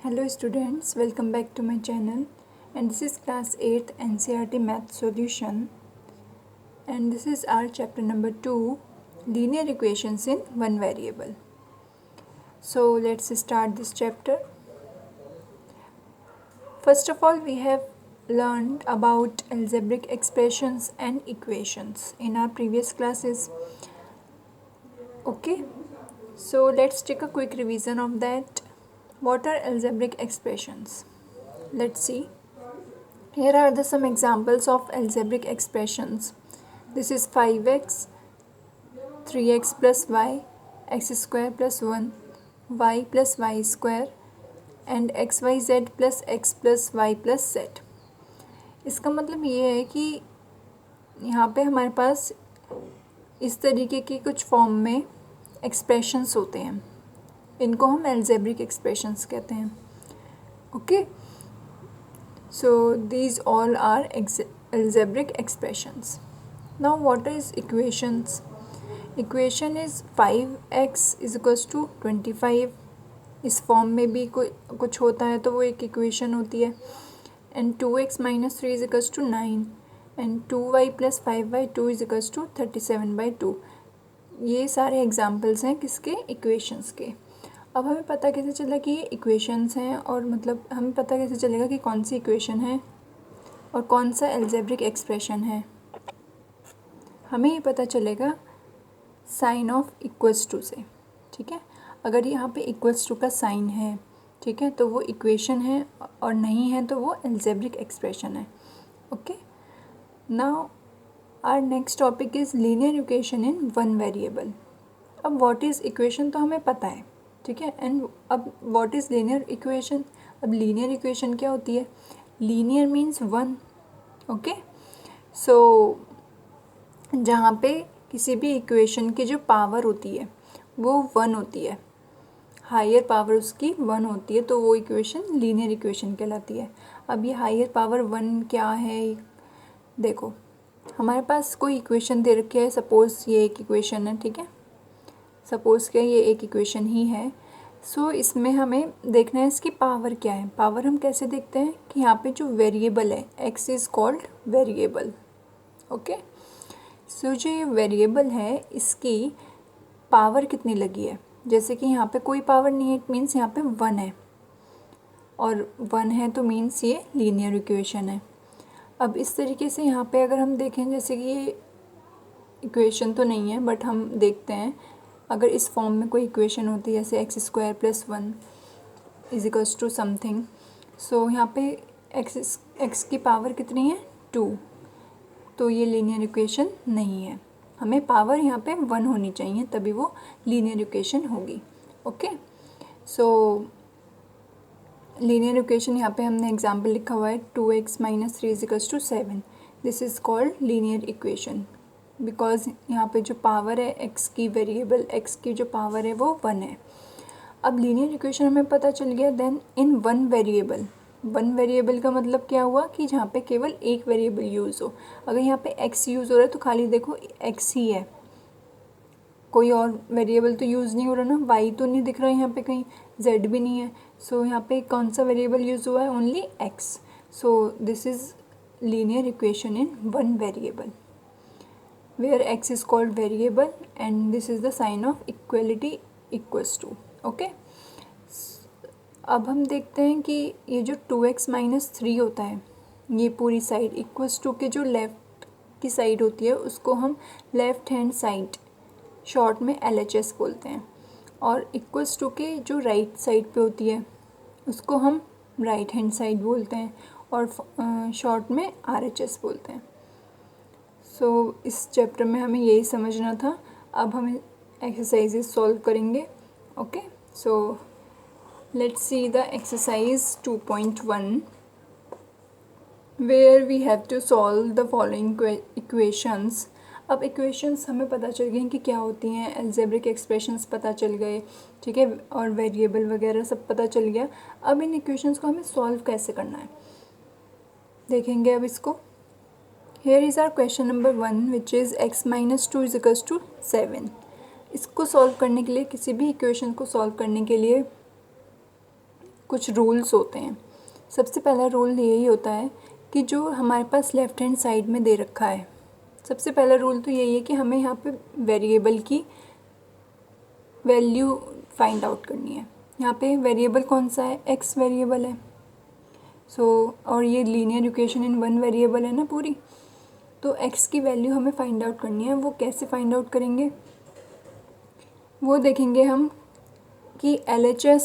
Hello students, welcome back to my channel, and this is class 8th NCERT math solution, and this is our chapter number 2, linear equations in one variable. So let's start this chapter. First of all, we have learned about algebraic expressions and equations in our previous classes. Okay, so let's take a quick revision of that. What are algebraic expressions? Let's see. Here are some examples of algebraic expressions. This is 5x, 3x plus y, x square plus 1, y plus y square and xyz plus x plus y plus z. इसका मतलब ये है कि यहाँ पे हमारे पास इस तरीके की कुछ फॉर्म में एक्सप्रेशंस होते हैं. इनको हम algebraic expressions कहते हैं. Okay, so these all are algebraic expressions. Now what is equations? Equation is 5x is equals to 25. इस फॉर्म में भी कुछ होता है तो वो एक इक्वेशन होती है. And 2x minus 3 is equals to 9 and 2y plus 5y2 is equals to 37/2. ये सारे एग्जाम्पल्स हैं किसके? इक्वेशंस के. अब हमें पता कैसे चला कि ये इक्वेशंस हैं, और मतलब हमें पता कैसे चलेगा कि कौन सी इक्वेशन है और कौन सा अलजेब्रिक एक्सप्रेशन है? हमें ये पता चलेगा साइन ऑफ इक्वल्स टू से. ठीक है, अगर यहाँ पे इक्वल्स टू का साइन है, ठीक है, तो वो इक्वेशन है, और नहीं है तो वो अलजेब्रिक एक्सप्रेशन है. Okay, now our next topic is linear equation in one variable. अब व्हाट इज़ इक्वेशन तो हमें पता है, ठीक है, एंड अब व्हाट इज़ लीनियर इक्वेशन. अब लीनियर इक्वेशन क्या होती है? Linear means one. Okay, so जहाँ पे किसी भी इक्वेशन की जो पावर होती है वो वन होती है, हायर पावर उसकी वन होती है, तो वो इक्वेशन लीनियर इक्वेशन कहलाती है. अब ये हायर पावर वन क्या है? देखो, हमारे पास कोई इक्वेशन दे रखी है. सपोज़ ये एक इक्वेशन है, ठीक है, सपोज़ क्या ये एक इक्वेशन ही है. सो इसमें हमें देखना है इसकी पावर क्या है. पावर हम कैसे देखते हैं कि यहाँ पे जो वेरिएबल है x is called variable. Okay, so जो ये वेरिएबल है इसकी पावर कितनी लगी है. जैसे कि यहाँ पे कोई पावर नहीं है, इट मीन्स यहाँ पे वन है, और वन है तो मीन्स ये लीनियर इक्वेशन है. अब इस तरीके से यहाँ पे अगर हम देखें, जैसे कि ये इक्वेशन तो नहीं है बट हम देखते हैं अगर इस फॉर्म में कोई इक्वेशन होती है जैसे X square plus 1 is equals to something. So यहाँ पे एक्स की पावर कितनी है? 2. तो ये लीनियर इक्वेशन नहीं है. हमें पावर यहाँ पे 1 होनी चाहिए तभी वो लीनियर इक्वेशन होगी. ओके, सो लीनियर इक्वेशन यहाँ पे हमने एग्जांपल लिखा हुआ है 2x minus 3 is equals to 7. This is called linear equation because यहाँ पे जो पावर है x की, वेरिएबल x की जो पावर है वो 1 है. अब लीनियर इक्वेशन हमें पता चल गया. Then in one variable, one variable का मतलब क्या हुआ कि जहाँ पे केवल एक वेरिएबल यूज़ हो. अगर यहाँ पे x यूज़ हो रहा है तो खाली देखो x ही है, कोई और वेरिएबल तो यूज़ नहीं हो रहा ना. y तो नहीं दिख रहा है यहाँ पे कहीं, z भी नहीं है. सो यहाँ पे कौन सा वेरिएबल यूज़ हुआ है? Only x. So this is linear equation in one variable where x is called variable and this is the sign of equality equals to. Okay, अब हम देखते हैं कि ये जो 2x माइनस 3 होता है, ये पूरी साइड इक्वल्स टू के जो लेफ़्ट की साइड होती है उसको हम लेफ़्ट हैंड साइड शॉर्ट में LHS बोलते हैं, और इक्वल्स टू के जो राइट साइड पे होती है उसको हम राइट हैंड साइड बोलते हैं, और शॉर्ट में RHS बोलते हैं. सो इस चैप्टर में हमें यही समझना था. अब हम एक्सरसाइजेस सॉल्व करेंगे. Okay, so let's see the exercise 2.1 where we have to solve the following equations. अब इक्वेशंस हमें पता चल गई कि क्या होती हैं, अलजेब्रिक एक्सप्रेशंस पता चल गए, ठीक है, और वेरिएबल वगैरह सब पता चल गया. अब इन इक्वेशंस को हमें सॉल्व कैसे करना है देखेंगे अब इसको. Here is our question number 1 which is x minus 2 is equals to 7. इसको सॉल्व करने के लिए, किसी भी इक्वेशन को सॉल्व करने के लिए कुछ रूल्स होते हैं। सबसे पहला रूल यही होता है कि जो हमारे पास लेफ़्ट हैंड साइड में दे रखा है, सबसे पहला रूल तो यही है कि हमें यहाँ पे वेरिएबल की वैल्यू फाइंड आउट करनी है। यहाँ पे वेरिएबल कौन सा है, एक्स वेरिएबल है। और ये linear equation in one variable है ना पूरी, तो एक्स की वैल्यू हमें फाइंड आउट करनी है। वो कैसे फाइंड आउट करेंगे, वो देखेंगे हम कि LHS,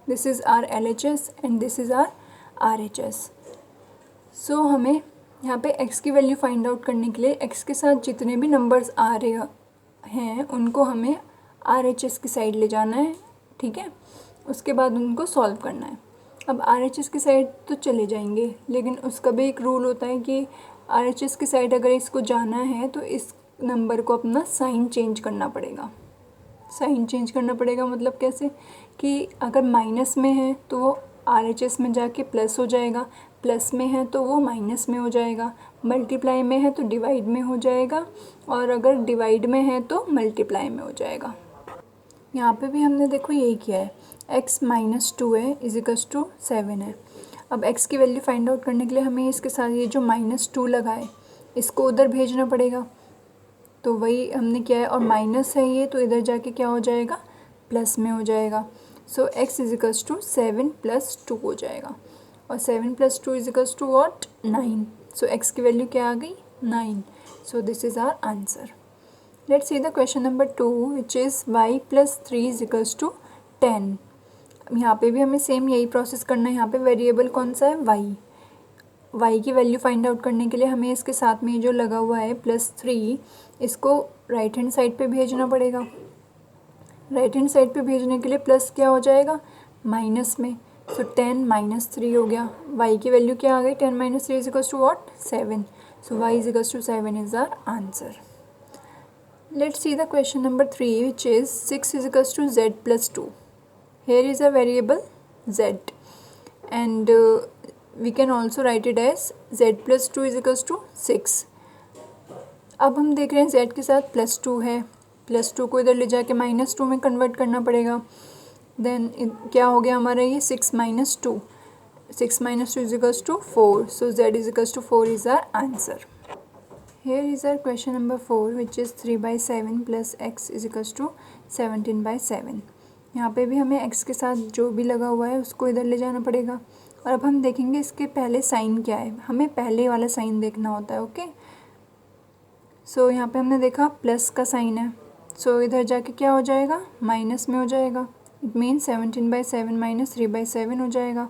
this is our LHS and this is our RHS। So हमें यहाँ पे x की वैल्यू फाइंड आउट करने के लिए x के साथ जितने भी नंबर्स आ रहे हैं उनको हमें RHS की साइड ले जाना है, ठीक है। उसके बाद उनको सॉल्व करना है। अब RHS की साइड तो चले जाएंगे, लेकिन उसका भी एक रूल होता है कि RHS की साइड अगर इसको जाना है तो इस नंबर को अपना साइन चेंज करना पड़ेगा। साइन चेंज करना पड़ेगा मतलब कैसे, कि अगर माइनस में है तो वो RHS में जाके प्लस हो जाएगा, प्लस में है तो वो माइनस में हो जाएगा, मल्टीप्लाई में है तो डिवाइड में हो जाएगा, और अगर डिवाइड में है तो मल्टीप्लाई में हो जाएगा। यहाँ पे भी हमने देखो यही किया है, x माइनस 2 है इजिकल्स टू 7 है। अब x की वैल्यू फाइंड आउट करने के लिए हमें इसके साथ ये जो -2 लगा है इसको उधर भेजना पड़ेगा, तो वही हमने किया है। और माइनस है ये तो इधर जाके क्या हो जाएगा, प्लस में हो जाएगा। सो x इजिकल्स टू 7 + 2 हो जाएगा, और 7 + 2 equals to what, 9। So x की वैल्यू क्या आ गई, 9। So this is our answer. Let's see the question number 2 which is y + 3 equals to 10। यहाँ पे भी हमें सेम यही प्रोसेस करना है। यहाँ पे वेरिएबल कौन सा है, y की वैल्यू फाइंड आउट करने के लिए हमें इसके साथ में जो लगा हुआ है +3, इसको राइट हैंड साइड पे भेजना पड़ेगा। राइट हैंड साइड पे भेजने के लिए प्लस क्या हो जाएगा, माइनस में। सो 10 - 3 हो गया। y की वैल्यू क्या आ गई, 10 - 3 equals to what, 7। So y equals to 7 is our answer. Let's see the question number 3 which is 6 equals to z + 2। Here is a variable z and we can also write it as z + 2 is equals to 6। अब हम देख रहे हैं z के साथ +2 है, +2 को इधर ले जाके -2 में कन्वर्ट करना पड़ेगा। देन क्या हो गया हमारा ये 6 - 2, 6 - 2 is equals to 4। So z is equals to 4 is our answer। Here is our question number 4 which is 3/7 plus x is equals to 17/7। यहाँ पे भी हमें x के साथ जो भी लगा हुआ है उसको इधर ले जाना पड़ेगा। और अब हम देखेंगे इसके पहले साइन क्या है, हमें पहले वाला साइन देखना होता है, ओके। सो यहाँ पे हमने देखा प्लस का साइन है, सो इधर जाके क्या हो जाएगा, माइनस में हो जाएगा। इट मीन्स 17/7 - 3/7 हो जाएगा।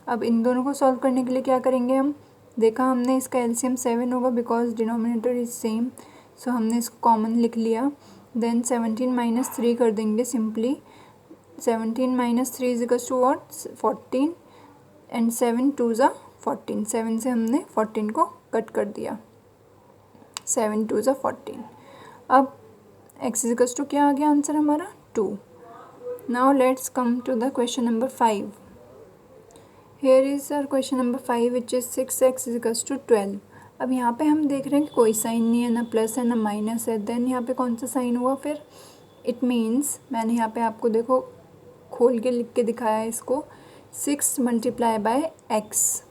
अब इन दोनों को सॉल्व करने के लिए क्या करेंगे हम, देखा हमने इसका एलसीएम 7 होगा बिकॉज डिनोमिनेटर इज सेम, सो हमने इसको कॉमन लिख लिया। देन 17 - 3 कर देंगे simply. 17 - 3 is equals to what, 14 and 7 2 ज़ा 14। 7 से हमने 14 को कट कर दिया, 7 2 ज़ा 14। अब x इज इक्वल्स टू क्या आ गया आंसर हमारा, 2। Now let's come to the question number 5। Here is our question number 5 which is 6x is equals to 12। अब यहाँ पे हम देख रहे हैं कि कोई साइन नहीं है, ना प्लस है ना माइनस है। देन यहाँ पे कौन सा साइन हुआ फिर, इट मीन्स मैंने यहाँ पे आपको देखो खोल के लिख के दिखाया है इसको, 6 × x।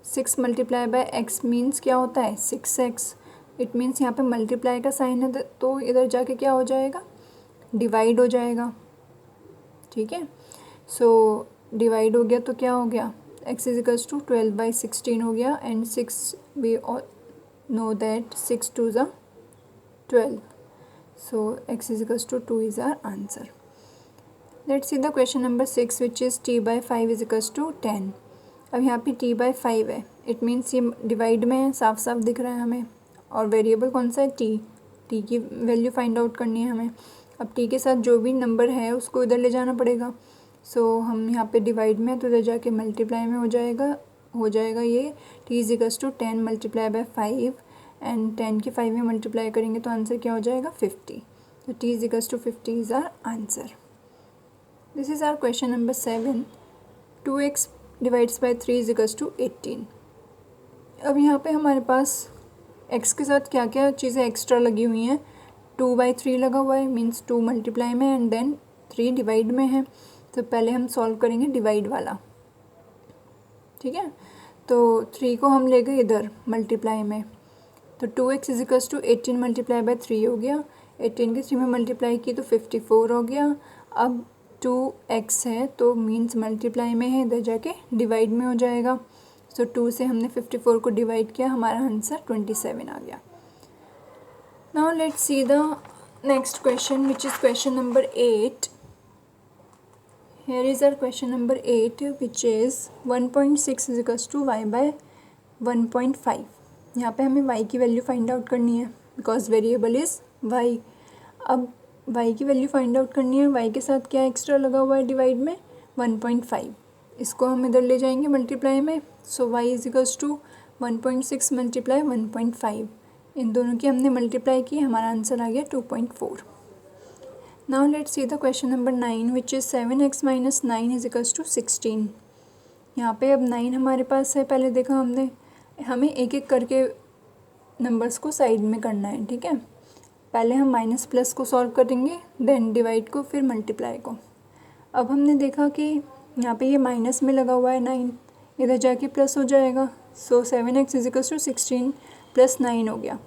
6 × x मीन्स क्या होता है, 6x। इट मीन्स यहाँ पे मल्टीप्लाई का साइन है तो इधर जाके क्या हो जाएगा, डिवाइड हो जाएगा, ठीक है। सो डिवाइड हो गया तो क्या हो गया, x इज इक्वल्स टू 12/16 हो गया। एंड 6 वी नो दैट 6 2 ज़ा 12। So x is equals to 2 is our answer. Let's see the question number 6 which is t/5 is equals to 10। अब यहाँ पे t/5 है, इट मीन्स ये डिवाइड में है, साफ साफ दिख रहा है हमें। और वेरिएबल कौन सा है, t की वैल्यू फाइंड आउट करनी है हमें। अब t के साथ जो भी नंबर है उसको इधर ले जाना पड़ेगा। सो हम यहाँ पे डिवाइड में है तो इधर जाके मल्टीप्लाई में हो जाएगा ये t is equals to 10 × 5 and 10 की 5 में मल्टीप्लाई करेंगे तो आंसर क्या हो जाएगा, 50। तो t is equals to 50 is our answer. This is our question number 7। 2x divides by 3 is equals to 18। अब यहाँ पे हमारे पास x के साथ क्या क्या चीज़ें एक्स्ट्रा लगी हुई हैं, 2/3 लगा हुआ है, मीन्स 2 मल्टीप्लाई में एंड देन 3 डिवाइड में है। तो पहले हम सॉल्व करेंगे डिवाइड वाला। ठीक है। तो 3 को हम ले गए इधर मल्टीप्लाई में, तो 2x is equals to 18 multiply by 3 हो गया, 18 के 3 में मल्टीप्लाई की तो 54 हो गया। अब 2x है तो मीन्स मल्टीप्लाई में है, इधर जाके डिवाइड में हो जाएगा। सो 2 से हमने 54 को डिवाइड किया, हमारा आंसर 27 आ गया। Now let's see the next question which is question number 8। Here is our question number 8 which is 1.6 is equals to y by 1.5। यहाँ पे हमें y की वैल्यू फाइंड आउट करनी है बिकॉज वेरिएबल इज़ y। अब y की वैल्यू फाइंड आउट करनी है, y के साथ क्या एक्स्ट्रा लगा हुआ है डिवाइड में 1.5, इसको हम इधर ले जाएंगे मल्टीप्लाई में। So y is equals to 1.6 multiply 1.5, इन दोनों की हमने मल्टीप्लाई की, हमारा आंसर आ गया 2.4। Now let's see the question number 9 which is 7x minus 9 is equals to 16। यहाँ पे अब 9 हमारे पास है, पहले देखा हमने, हमें एक एक करके नंबर्स को साइड में करना है, ठीक है। पहले हम माइनस प्लस को सॉल्व करेंगे, देन डिवाइड को, फिर मल्टीप्लाई को। अब हमने देखा कि यहाँ पे ये माइनस में लगा हुआ है 9, इधर जाके प्लस हो जाएगा। So 7x is equals to 16 plus 9 हो गया।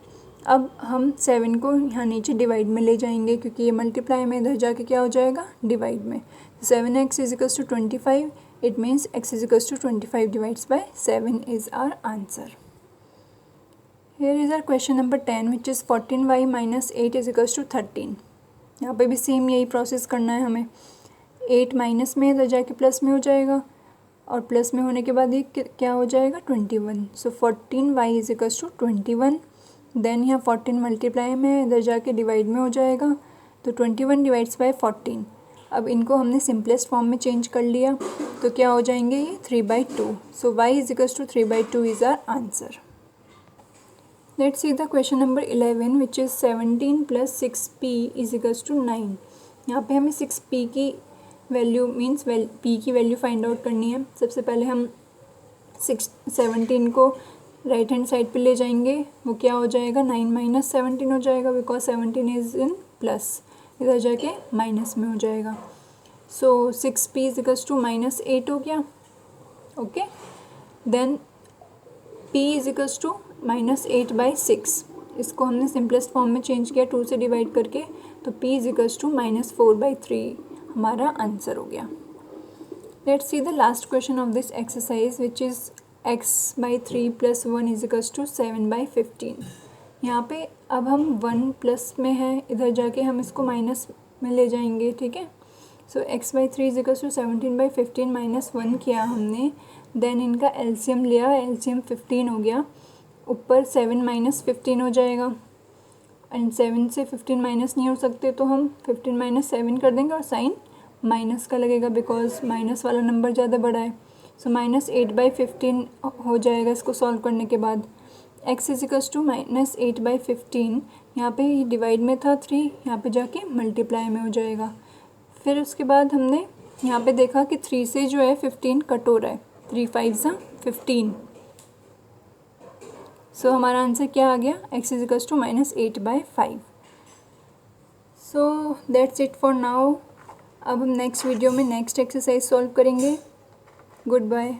अब हम 7 को यहाँ नीचे डिवाइड में ले जाएंगे क्योंकि ये मल्टीप्लाई में, इधर जाके क्या हो जाएगा डिवाइड में। 7x is equals to 25, it means x is equals to 25 divides by 7 is our answer. Here is our question number 10 which is 14y minus 8 is equals to 13। यहाँ पे भी सेम यही प्रोसेस करना है हमें, 8 माइनस में इधर जाके प्लस में हो जाएगा, और प्लस में होने के बाद ये क्या हो जाएगा 21। So 14y is equals to 21, then यहाँ 14 मल्टीप्लाई में, इधर जाके डिवाइड में हो जाएगा, तो 21 डिवाइड्स बाय 14। अब इनको हमने सिंपलेस्ट फॉर्म में चेंज कर लिया, तो क्या हो जाएंगे ये 3/2। So y is equals to 3/2 is our answer. Let's see the question number 11 which is 17 plus 6p is equals to 9। यहाँ पे हमें 6p की वैल्यू मीन्स p की वैल्यू फाइंड आउट करनी है। सबसे पहले हम 17 को राइट हैंड साइड पे ले जाएंगे, वो क्या हो जाएगा 9 माइनस 17 हो जाएगा बिकॉज 17 इज इन प्लस, इधर जाके माइनस में हो जाएगा। So 6p is equals to minus 8 हो गया, okay. Then p is equals to minus 8/6, इसको हमने सिंपलेस्ट फॉर्म में चेंज किया 2 से डिवाइड करके, तो p is equals to minus 4/3 हमारा आंसर हो गया। Let's see the last question of this exercise which is x/3 plus 1 is equals to 7/15। यहाँ पे अब हम 1 प्लस में है, इधर जाके हम इसको माइनस में ले जाएंगे, ठीक है। So x/3 is equals to 17/15 minus 1 किया हमने, देन इनका एलसीएम लिया, एलसीएम 15 हो गया, ऊपर 7 माइनस 15 हो जाएगा, एंड 7 से 15 माइनस नहीं हो सकते तो हम 15 माइनस 7 कर देंगे और साइन माइनस का लगेगा बिकॉज माइनस वाला नंबर ज़्यादा बड़ा है। सो माइनस 8/15 हो जाएगा इसको सॉल्व करने के बाद। x is equals to minus 8/15, यहाँ पे डिवाइड में था 3, यहाँ पे जाके मल्टीप्लाई में हो जाएगा। फिर उसके बाद हमने यहाँ पे देखा कि 3 से जो है 15 कट हो रहा है, 3 5 15। सो हमारा आंसर क्या आ गया, x is equals to minus 8/5। So that's it for now. अब हम नेक्स्ट वीडियो में नेक्स्ट एक्सरसाइज सॉल्व करेंगे। Good bye.